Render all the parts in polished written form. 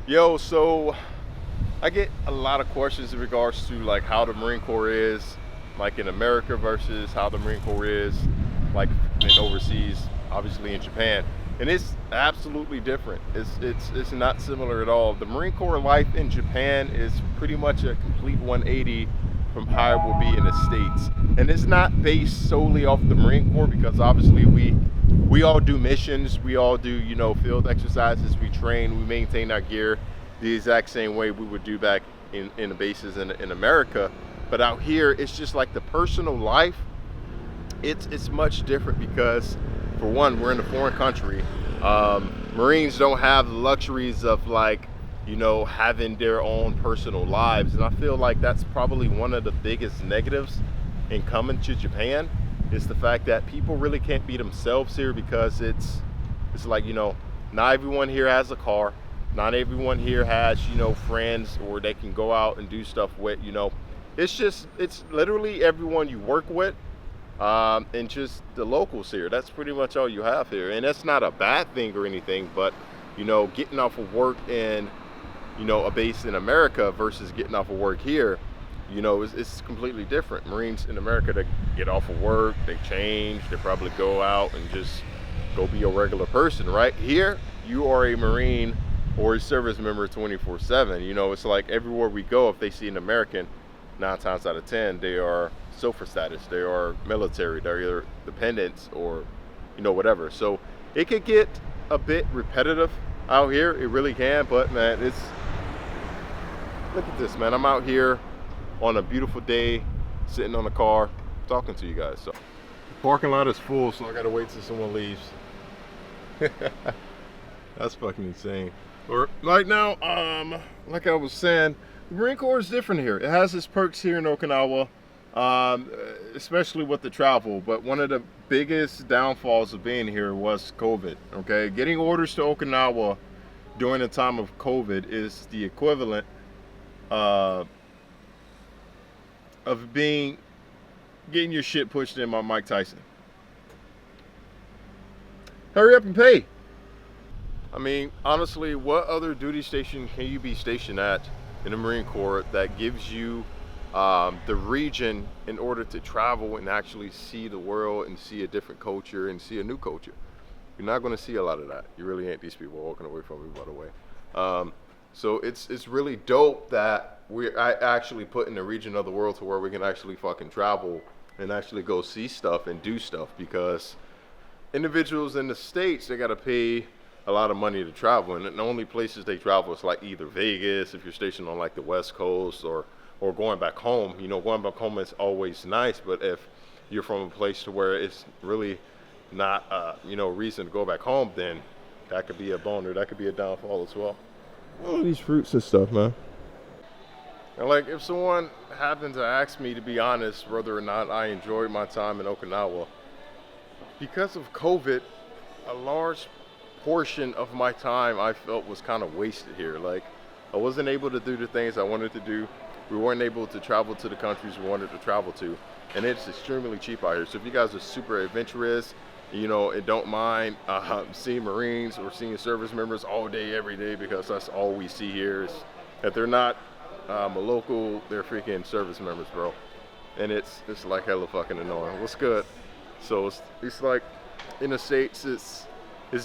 Yo, so I get a lot of questions in regards to like how the Marine Corps is like in America versus how the Marine Corps is like in overseas, obviously in Japan. And it's absolutely different. It's not similar at all. The Marine Corps life in Japan is pretty much a complete 180 from how it will be in the States. And it's not based solely off the Marine Corps because obviously we all do missions, we all do, field exercises, we train, we maintain our gear the exact same way we would do back in the bases in America. But out here, it's just like the personal life, it's much different because, for one, we're in a foreign country. Marines don't have the luxuries of like, having their own personal lives. And I feel like that's probably one of the biggest negatives in coming to Japan is the fact that people really can't be themselves here because it's like, not everyone here has a car. Not everyone here has, friends or they can go out and do stuff with. It's literally everyone you work with and just the locals here. That's pretty much all you have here. And that's not a bad thing or anything, but, getting off of work in, a base in America versus getting off of work here, it's completely different. Marines in America, they get off of work, they change, they probably go out and just go be a regular person, right? Here, you are a Marine or a service member 24/7. It's like everywhere we go, if they see an American, 9 times out of 10, they are SOFA status, they are military, they're either dependents or, whatever. So it could get a bit repetitive out here, it really can, but man, look at this, man. I'm out here on a beautiful day, sitting on the car, talking to you guys. So the parking lot is full, so I gotta wait till someone leaves. That's fucking insane. Or right now, like I was saying, the Marine Corps is different here. It has its perks here in Okinawa, especially with the travel. But one of the biggest downfalls of being here was COVID. Okay, getting orders to Okinawa during the time of COVID is the equivalent of getting your shit pushed in by Mike Tyson. Hurry up and pay. I mean, honestly, what other duty station can you be stationed at in the Marine Corps that gives you the region in order to travel and actually see the world and see a different culture and see a new culture? You're not going to see a lot of that. You really ain't. These people walking away from me, by the way. So it's really dope that we're actually put in the region of the world to where we can actually fucking travel and actually go see stuff and do stuff, because individuals in the States, they got to pay a lot of money to travel, and the only places they travel is like either Vegas if you're stationed on like the West Coast, or going back home. Going back home is always nice, but if you're from a place to where it's really not reason to go back home, then that could be a boner, that could be a downfall as well. All these fruits and stuff, man. And like, if someone happened to ask me, to be honest, whether or not I enjoyed my time in Okinawa, because of COVID, a large portion of my time I felt was kind of wasted here. Like, I wasn't able to do the things I wanted to do. We weren't able to travel to the countries we wanted to travel to, and it's extremely cheap out here. So if you guys are super adventurous, and don't mind seeing Marines or seeing service members all day, every day, because that's all we see here, is if they're not a local, they're freaking service members, bro. And it's like hella fucking annoying. What's good? So it's like in the States, it's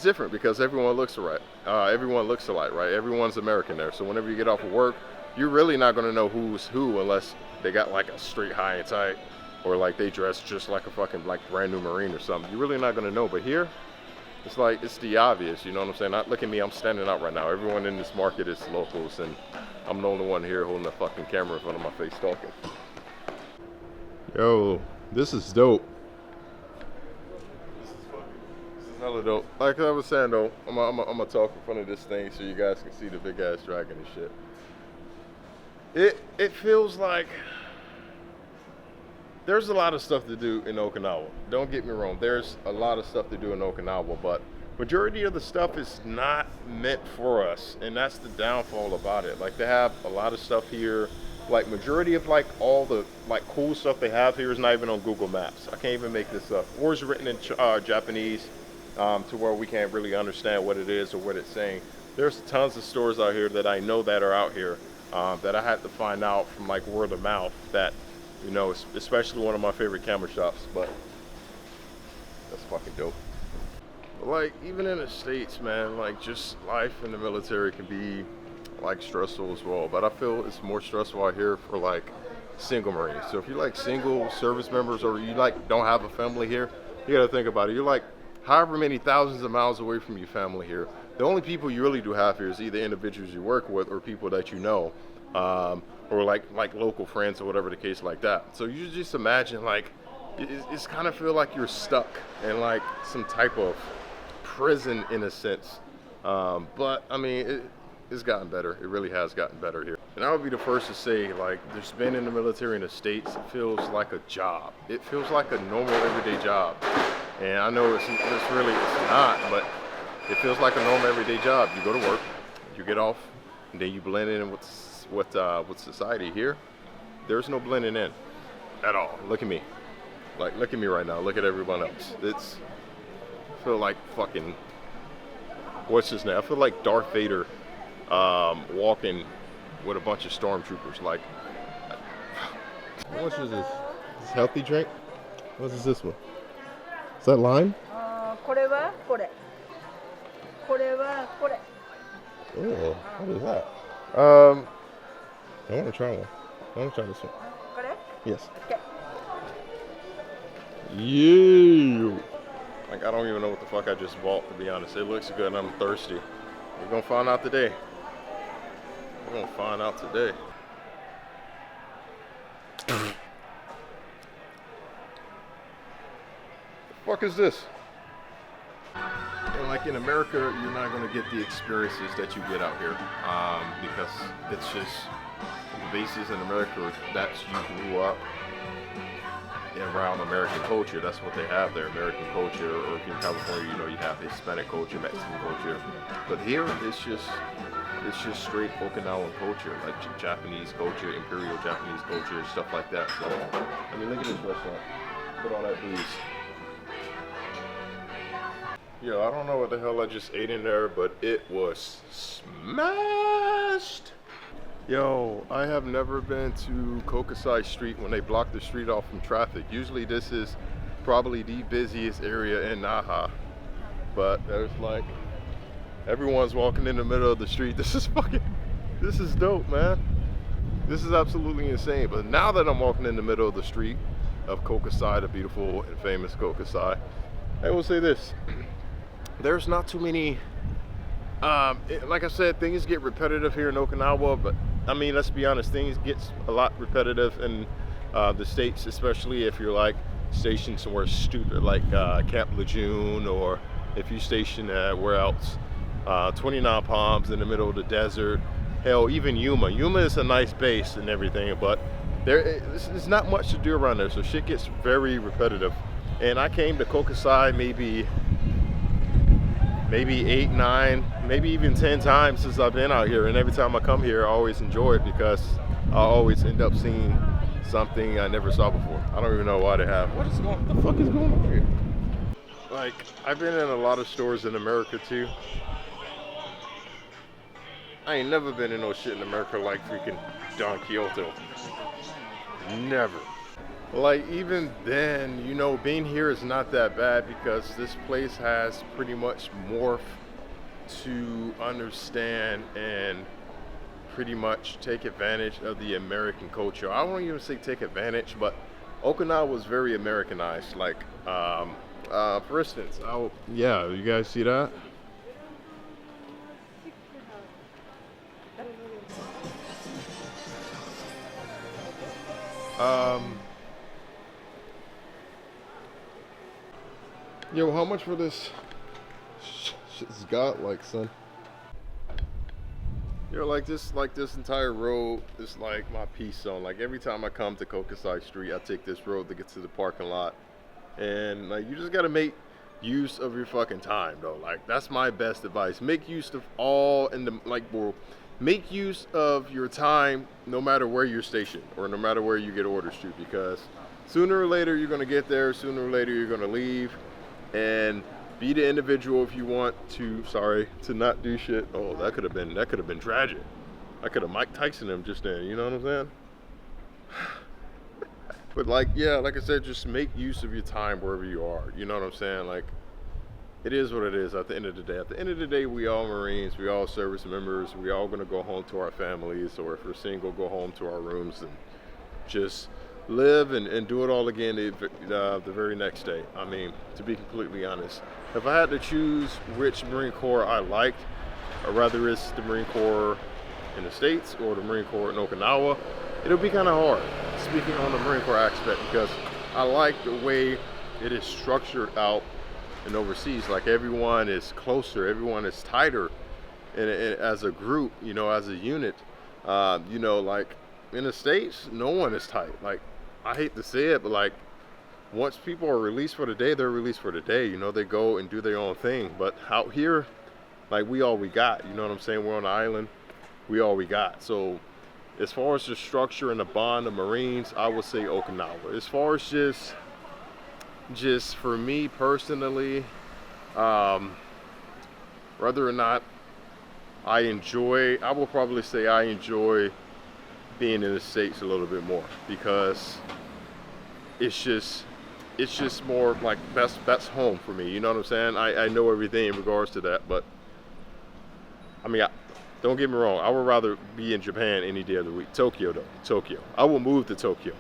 different because everyone looks alike. Everyone looks alike, right? Everyone's American there. So whenever you get off of work, you're really not gonna know who's who unless they got like a straight high and tight, or like they dress just like a fucking like brand new Marine or something. You're really not gonna know. But here, it's like, it's the obvious, you know what I'm saying? Not look at me, I'm standing out right now. Everyone in this market is locals, and I'm the only one here holding a fucking camera in front of my face talking. Yo, this is dope. This is hella dope. Like I was saying though, I'm gonna talk in front of this thing so you guys can see the big ass dragon and shit. It feels like there's a lot of stuff to do in Okinawa. Don't get me wrong, there's a lot of stuff to do in Okinawa, but majority of the stuff is not meant for us, and that's the downfall about it. Like, they have a lot of stuff here, like majority of like all the like cool stuff they have here is not even on Google Maps. I can't even make this up, or it's written in Japanese, to where we can't really understand what it is or what it's saying. There's tons of stores out here that I know that are out here that I had to find out from like word of mouth. That, you know, especially one of my favorite camera shops. But that's fucking dope. Like, even in the States, man, like, just life in the military can be like stressful as well, but I feel it's more stressful out here for like single Marines. So if you're like single service members, or you like don't have a family here, you gotta think about it. You're like however many thousands of miles away from your family here. The only people you really do have here is either individuals you work with or people that you know, or like local friends or whatever the case like that. So you just imagine, like, it's kind of feel like you're stuck in like some type of prison in a sense. But I mean, it's gotten better. It really has gotten better here. And I would be the first to say, like, there's been in the military in the States, it feels like a job. It feels like a normal everyday job. And I know it's not, but it feels like a normal everyday job. You go to work, you get off, and then you blend in with society. Here, there's no blending in at all. Look at me. Like, look at me right now. Look at everyone else. I feel like fucking, what's his name? I feel like Darth Vader walking with a bunch of stormtroopers. Like, how much is this? This healthy drink? What is this one? Is that lime? Oh, what is that? I want to try one. I want to try this one. Yes. Yeah. Like, I don't even know what the fuck I just bought, to be honest. It looks good and I'm thirsty. We're gonna find out today. We're gonna find out today. The fuck is this? And like in America, you're not gonna get the experiences that you get out here, because it's just the bases in America. That's, you grew up around American culture. That's what they have there, American culture. Or if you're in California, you know, you have Hispanic culture, Mexican culture. But here, it's just straight Okinawan culture, like Japanese culture, imperial Japanese culture, stuff like that. So, I mean, look at this restaurant. Put all that booze. Yo, I don't know what the hell I just ate in there, but it was smashed. Yo, I have never been to Kokosai Street when they block the street off from traffic. Usually this is probably the busiest area in Naha. But there's like, everyone's walking in the middle of the street. This is dope, man. This is absolutely insane. But now that I'm walking in the middle of the street of Kokosai, the beautiful and famous Kokosai, I will say this. There's not too many, like I said, things get repetitive here in Okinawa, but I mean, let's be honest, things get a lot repetitive in the States, especially if you're like stationed somewhere stupid like Camp Lejeune, or if you station where else, 29 Palms in the middle of the desert. Hell, even Yuma. Yuma is a nice base and everything, but there's not much to do around there, so shit gets very repetitive. And I came to Kokosai maybe 8, 9, maybe even 10 times since I've been out here, and every time I come here I always enjoy it because I always end up seeing something I never saw before. I don't even know why they have. What the fuck is going on here? Like, I've been in a lot of stores in America too. I ain't never been in no shit in America like freaking Don Quixote. Never. Like, even then, you know, being here is not that bad because this place has pretty much morphed to understand and pretty much take advantage of the American culture. I won't even say take advantage, but Okinawa was very Americanized. Like, for instance, yeah, you guys see that? Yo, how much for this shit's got, like, son? Yo, like this entire road is like my peace zone. Like, every time I come to Kokosai Street, I take this road to get to the parking lot. And like, you just gotta make use of your fucking time, though. Like, that's my best advice. Make use of make use of your time no matter where you're stationed or no matter where you get orders to, because sooner or later you're gonna get there, sooner or later you're gonna leave. And Be the individual if you want to, sorry, to not do shit. Oh, that could have been tragic. I could have Mike Tyson him just then, you know what I'm saying? But like, yeah, like I said, just make use of your time wherever you are. You know what I'm saying? Like, it is what it is at the end of the day. At the end of the day, we all Marines, we all service members, we all gonna go home to our families, or if we're single, go home to our rooms and just live and do it all again the very next day. I mean, to be completely honest, if I had to choose which Marine Corps I liked, or rather it's the Marine Corps in the States or the Marine Corps in Okinawa, it'll be kind of hard speaking on the Marine Corps aspect, because I like the way it is structured out and overseas. Like, everyone is closer, everyone is tighter, and as a group, you know, as a unit. You know, like in the States, no one is tight. Like, I hate to say it, but like, once people are released for the day, they're released for the day. You know, they go and do their own thing. But out here, like, we all we got. You know what I'm saying? We're on the island. We all we got. So as far as the structure and the bond of Marines, I would say Okinawa. As far as just for me personally, whether or not I will probably say I enjoy being in the States a little bit more, because it's just more like that's home for me. You know what I'm saying? I know everything in regards to that, but I mean, don't get me wrong, I would rather be in Japan any day of the week. Tokyo though, Tokyo. I will move to Tokyo.